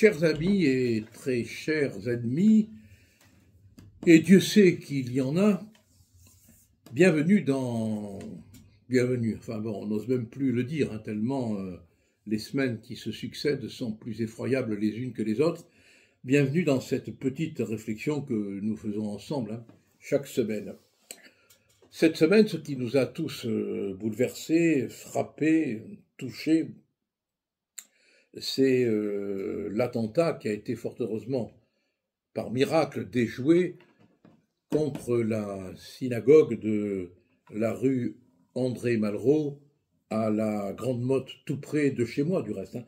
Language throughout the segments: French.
Chers amis et très chers ennemis, et Dieu sait qu'il y en a, bienvenue dans... Bienvenue, enfin bon, on n'ose même plus le dire, hein, tellement les semaines qui se succèdent sont plus effroyables les unes que les autres. Bienvenue dans cette petite réflexion que nous faisons ensemble, hein, chaque semaine. Cette semaine, ce qui nous a tous bouleversés, frappés, touchés, c'est l'attentat qui a été fort heureusement, par miracle, déjoué contre la synagogue de la rue André Malraux à la Grande Motte, tout près de chez moi du reste. Hein.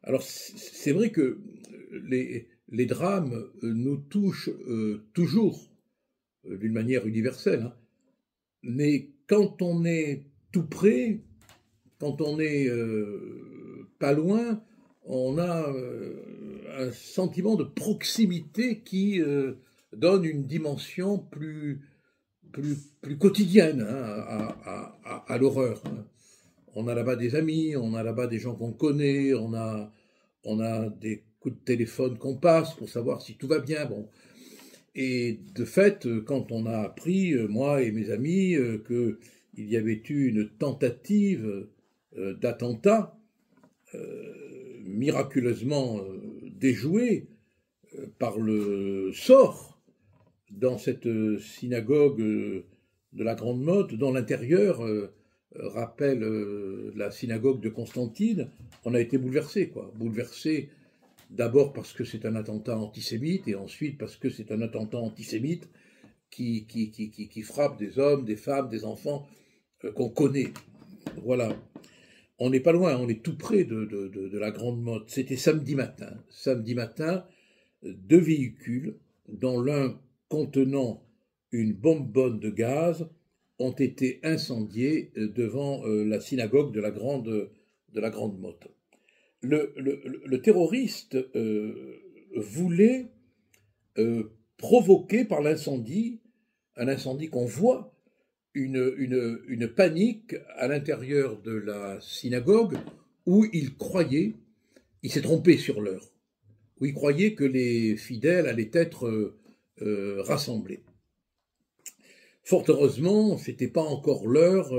Alors c'est vrai que les drames nous touchent toujours d'une manière universelle, hein. Mais quand on est tout près, quand on est pas loin, on a un sentiment de proximité qui donne une dimension plus quotidienne, hein, à l'horreur. Hein. On a là-bas des amis, on a là-bas des gens qu'on connaît, on a des coups de téléphone qu'on passe pour savoir si tout va bien. Bon. Et de fait, quand on a appris, moi et mes amis, qu'il y avait eu une tentative d'attentat miraculeusement déjouée par le sort dans cette synagogue de la Grande Motte, dont l'intérieur rappelle la synagogue de Constantine, on a été bouleversé, quoi. Bouleversé d'abord parce que c'est un attentat antisémite, et ensuite parce que c'est un attentat antisémite qui frappe des hommes, des femmes, des enfants qu'on connaît. Voilà. On n'est pas loin, on est tout près de la Grande Motte. C'était samedi matin. Samedi matin, 2 véhicules, dont l'un contenant une bonbonne de gaz, ont été incendiés devant la synagogue de la Grande Motte. Le terroriste voulait provoquer par l'incendie, un incendie qu'on voit, une panique à l'intérieur de la synagogue où il s'est trompé sur l'heure, où il croyait que les fidèles allaient être rassemblés. Fort heureusement, ce n'était pas encore l'heure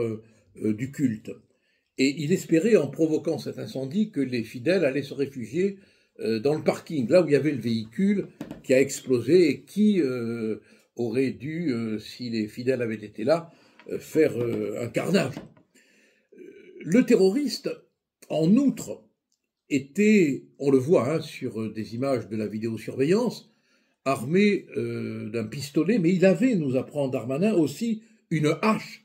du culte. Et il espérait, en provoquant cet incendie, que les fidèles allaient se réfugier dans le parking, là où il y avait le véhicule qui a explosé et qui aurait dû, si les fidèles avaient été là, faire un carnage. Le terroriste, en outre, était, on le voit hein, sur des images de la vidéosurveillance, armé d'un pistolet, mais il avait, nous apprend Darmanin, aussi une hache.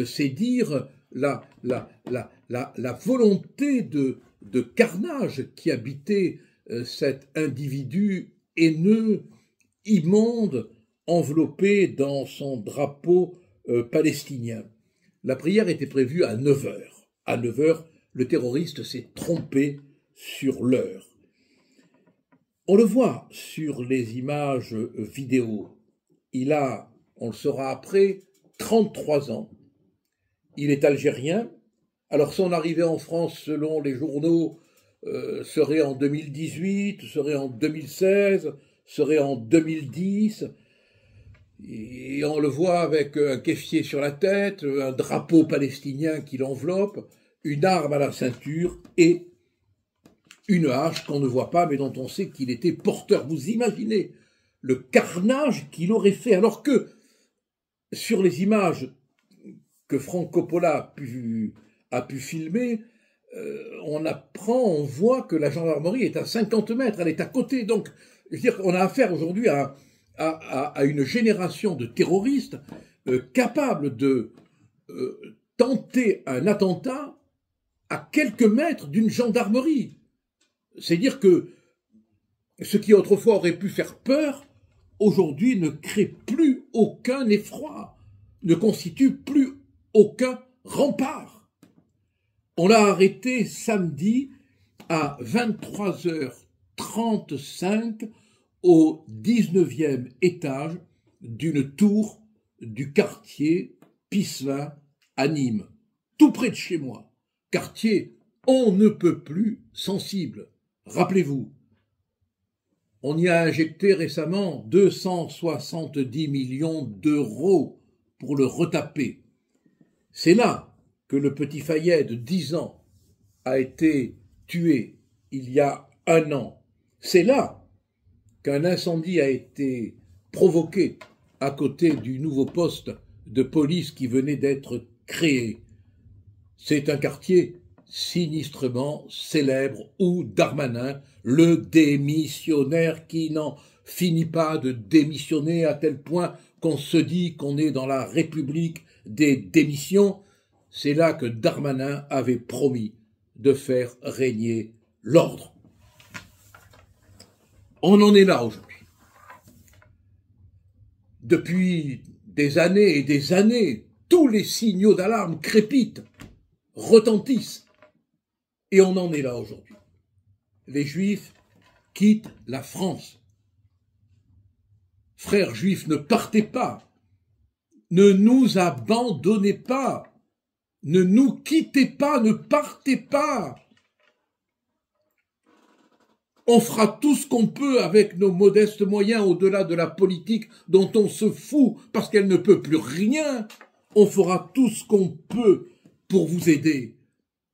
C'est dire la volonté de carnage qui habitait cet individu haineux, immonde, enveloppé dans son drapeau palestinien. La prière était prévue à 9h. À 9h, le terroriste s'est trompé sur l'heure. On le voit sur les images vidéo. Il a, on le saura après, 33 ans. Il est algérien. Alors son arrivée en France, selon les journaux, serait en 2018, serait en 2016, serait en 2010. Et on le voit avec un keffier sur la tête, un drapeau palestinien qui l'enveloppe, une arme à la ceinture et une hache qu'on ne voit pas mais dont on sait qu'il était porteur. Vous imaginez le carnage qu'il aurait fait, alors que sur les images que Franck Coppola a pu filmer, on voit que la gendarmerie est à 50 mètres, elle est à côté. Donc, je veux dire qu'on a affaire aujourd'hui à une génération de terroristes capables de tenter un attentat à quelques mètres d'une gendarmerie. C'est dire que ce qui autrefois aurait pu faire peur, aujourd'hui ne crée plus aucun effroi, ne constitue plus aucun rempart. On l'a arrêté samedi à 23h35 au 19e étage d'une tour du quartier Pisselin à Nîmes, tout près de chez moi. Quartier on ne peut plus sensible. Rappelez-vous, On y a injecté récemment 270 millions d'euros pour le retaper. C'est là que le petit Fayet de 10 ans a été tué il y a un an. C'est là qu'un incendie a été provoqué à côté du nouveau poste de police qui venait d'être créé. C'est un quartier sinistrement célèbre où Darmanin, le démissionnaire qui n'en finit pas de démissionner à tel point qu'on se dit qu'on est dans la République des démissions, c'est là que Darmanin avait promis de faire régner l'ordre. On en est là aujourd'hui. Depuis des années et des années, tous les signaux d'alarme crépitent, retentissent, et on en est là aujourd'hui. Les Juifs quittent la France. Frères juifs, ne partez pas, ne nous abandonnez pas, ne nous quittez pas, ne partez pas. On fera tout ce qu'on peut avec nos modestes moyens au-delà de la politique dont on se fout parce qu'elle ne peut plus rien. On fera tout ce qu'on peut pour vous aider.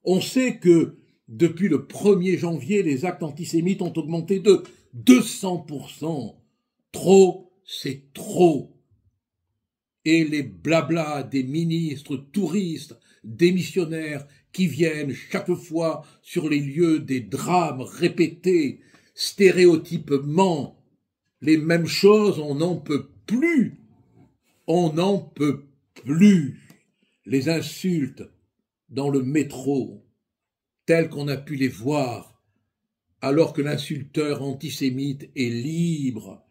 On sait que depuis le 1er janvier, les actes antisémites ont augmenté de 200%. Trop, c'est trop. Et les blablas des ministres, touristes, démissionnaires qui viennent chaque fois sur les lieux des drames répétés, stéréotypement, les mêmes choses, on n'en peut plus. On n'en peut plus. Les insultes dans le métro, telles qu'on a pu les voir, alors que l'insulteur antisémite est libre.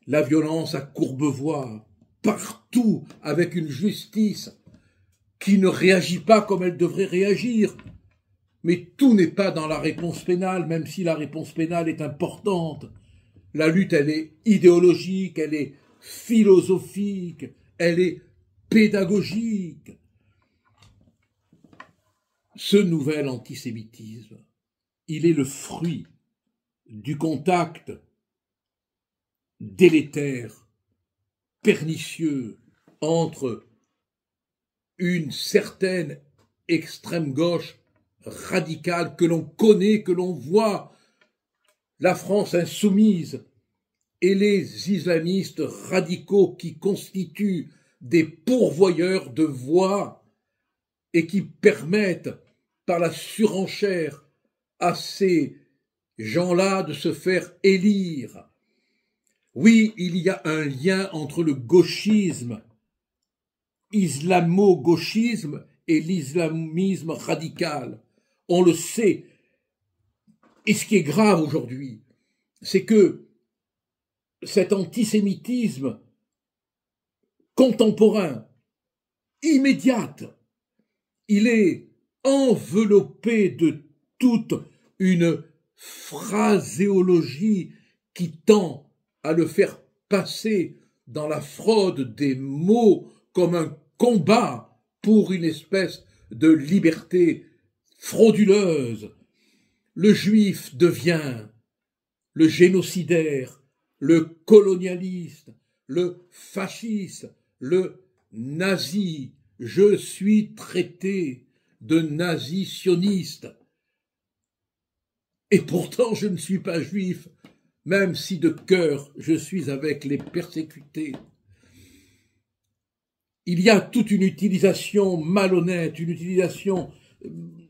La violence à Courbevoie, partout, avec une justice qui ne réagit pas comme elle devrait réagir. Mais tout n'est pas dans la réponse pénale, même si la réponse pénale est importante. La lutte, elle est idéologique, elle est philosophique, elle est pédagogique. Ce nouvel antisémitisme, il est le fruit du contact délétère, pernicieux, entre une certaine extrême gauche radicale que l'on connaît, que l'on voit, la France insoumise, et les islamistes radicaux qui constituent des pourvoyeurs de voix et qui permettent, par la surenchère, à ces gens-là de se faire élire. Oui, il y a un lien entre le gauchisme, islamo-gauchisme et l'islamisme radical. On le sait. Et ce qui est grave aujourd'hui, c'est que cet antisémitisme contemporain, immédiat, il est enveloppé de toute une phraséologie qui tend à le faire passer dans la fraude des mots comme un combat pour une espèce de liberté frauduleuse. Le juif devient le génocidaire, le colonialiste, le fasciste, le nazi. Je suis traité de nazi-sioniste. Et pourtant, je ne suis pas juif, même si de cœur je suis avec les persécutés. Il y a toute une utilisation malhonnête, une utilisation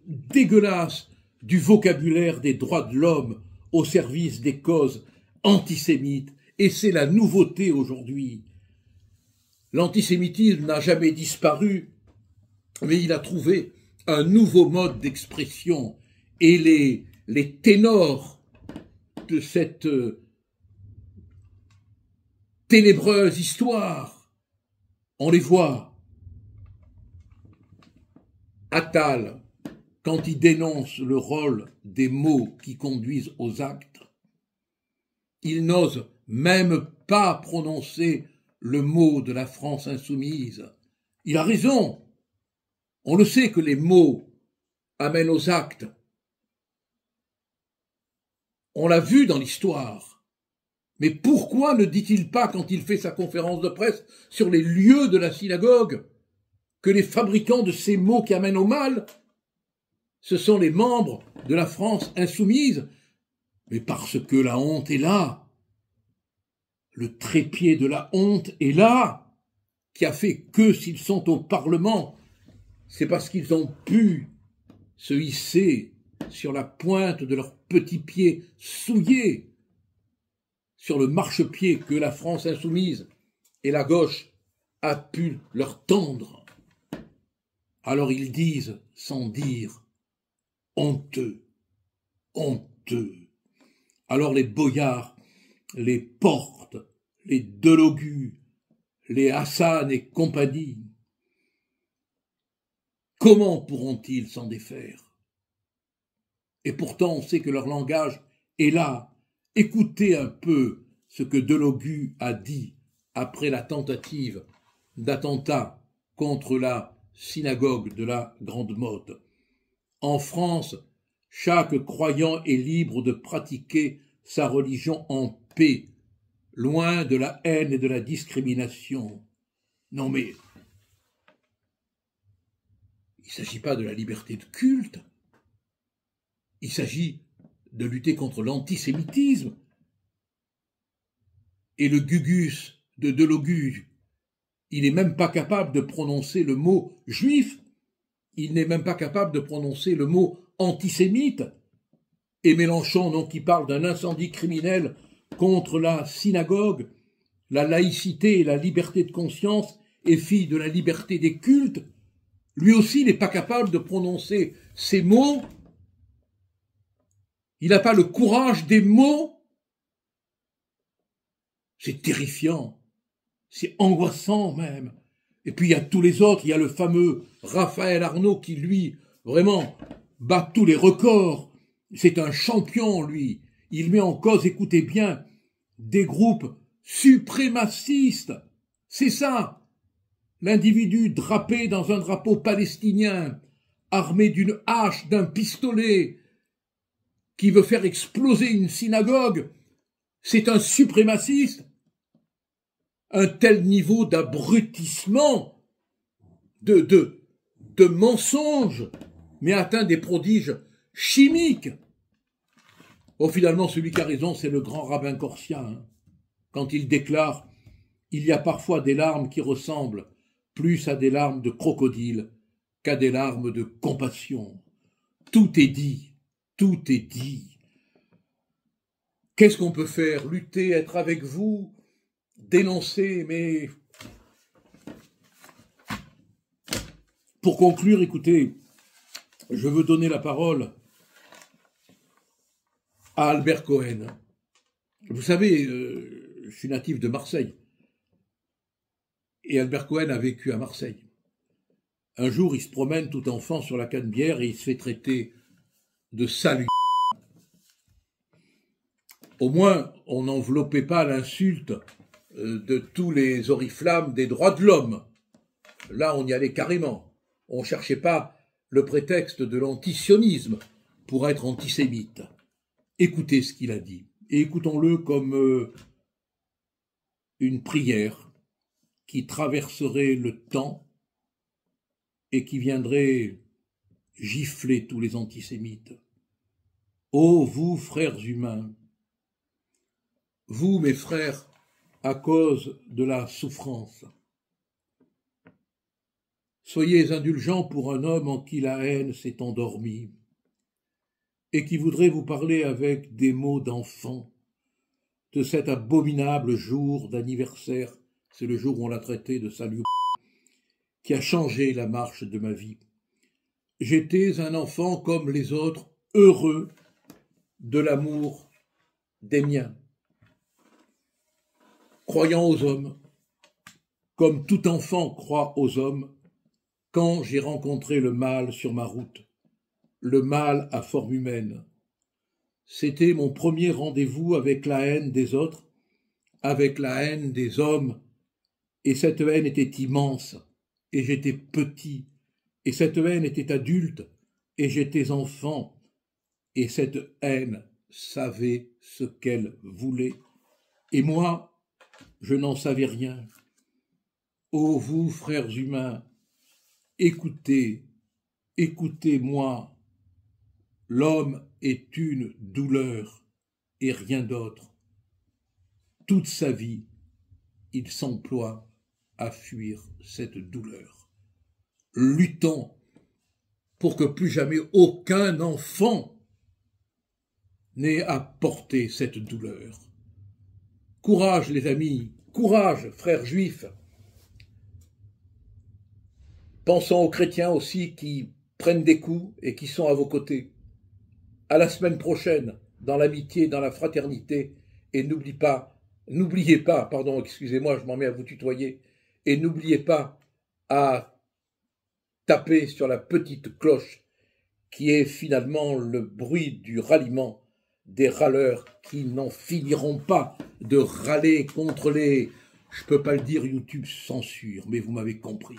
dégueulasse du vocabulaire des droits de l'homme au service des causes antisémites. Et c'est la nouveauté aujourd'hui. L'antisémitisme n'a jamais disparu, mais il a trouvé un nouveau mode d'expression. Et les ténors de cette ténébreuse histoire, on les voit. Attal, quand il dénonce le rôle des mots qui conduisent aux actes, il n'ose même pas prononcer le mot de la France insoumise. Il a raison. On le sait que les mots amènent aux actes. On l'a vu dans l'histoire. Mais pourquoi ne dit-il pas, quand il fait sa conférence de presse sur les lieux de la synagogue, que les fabricants de ces mots qui amènent au mal, ce sont les membres de la France insoumise? Mais parce que la honte est là. Le trépied de la honte est là, qui a fait que s'ils sont au Parlement, c'est parce qu'ils ont pu se hisser sur la pointe de leurs petits pieds souillés, sur le marchepied que la France insoumise et la gauche a pu leur tendre. Alors ils disent, sans dire, honteux, honteux. Alors les Boyards, les Portes, les Delogu, les Hassan et compagnie, comment pourront-ils s'en défaire? Et pourtant on sait que leur langage est là. Écoutez un peu ce que Delogu a dit après la tentative d'attentat contre la synagogue de la Grande Motte. En France, chaque croyant est libre de pratiquer sa religion en paix, loin de la haine et de la discrimination. Non mais, il ne s'agit pas de la liberté de culte, il s'agit de lutter contre l'antisémitisme. Et le Gugus de Delogu, il n'est même pas capable de prononcer le mot juif, il n'est même pas capable de prononcer le mot antisémite. Et Mélenchon, donc, qui parle d'un incendie criminel contre la synagogue, la laïcité et la liberté de conscience est fille de la liberté des cultes, lui aussi n'est pas capable de prononcer ces mots. Il n'a pas le courage des mots. C'est terrifiant, c'est angoissant même. Et puis il y a tous les autres, il y a le fameux Raphaël Arnaud qui, lui, vraiment, bat tous les records. C'est un champion, lui. Il met en cause, écoutez bien, des groupes suprémacistes. C'est ça. L'individu drapé dans un drapeau palestinien, armé d'une hache, d'un pistolet, qui veut faire exploser une synagogue, c'est un suprémaciste. Un tel niveau d'abrutissement, de mensonge, mais atteint des prodiges chimiques. Oh, finalement, celui qui a raison, c'est le grand rabbin Corsia, hein, quand il déclare « Il y a parfois des larmes qui ressemblent plus à des larmes de crocodile qu'à des larmes de compassion. » Tout est dit, tout est dit. Qu'est-ce qu'on peut faire? Lutter, être avec vous, dénoncer, mais... Pour conclure, écoutez, je veux donner la parole à Albert Cohen. Vous savez, je suis natif de Marseille. Et Albert Cohen a vécu à Marseille. Un jour, il se promène tout enfant sur la Canebière et il se fait traiter de salut. Au moins, on n'enveloppait pas l'insulte de tous les oriflammes des droits de l'homme. Là, on y allait carrément. On ne cherchait pas le prétexte de l'antisionisme pour être antisémite. Écoutez ce qu'il a dit, et écoutons-le comme une prière qui traverserait le temps et qui viendrait gifler tous les antisémites. Ô vous, frères humains, vous, mes frères, à cause de la souffrance, soyez indulgents pour un homme en qui la haine s'est endormie et qui voudrait vous parler avec des mots d'enfant de cet abominable jour d'anniversaire, c'est le jour où on l'a traité de salut, qui a changé la marche de ma vie. J'étais un enfant comme les autres, heureux de l'amour des miens, croyant aux hommes, comme tout enfant croit aux hommes, quand j'ai rencontré le mal sur ma route, le mal à forme humaine. C'était mon premier rendez-vous avec la haine des autres, avec la haine des hommes, et cette haine était immense, et j'étais petit, et cette haine était adulte, et j'étais enfant, et cette haine savait ce qu'elle voulait. Et moi, je n'en savais rien. Ô vous, frères humains, écoutez, écoutez-moi. L'homme est une douleur et rien d'autre. Toute sa vie, il s'emploie à fuir cette douleur. Luttons pour que plus jamais aucun enfant n'ait à porter cette douleur. Courage, les amis, courage, frères juifs. Pensons aux chrétiens aussi qui prennent des coups et qui sont à vos côtés. À la semaine prochaine, dans l'amitié, dans la fraternité, et n'oubliez pas, excusez-moi, je m'en mets à vous tutoyer, et n'oubliez pas à taper sur la petite cloche qui est finalement le bruit du ralliement des râleurs qui n'en finiront pas de râler contre les, je peux pas le dire, YouTube censure, mais vous m'avez compris.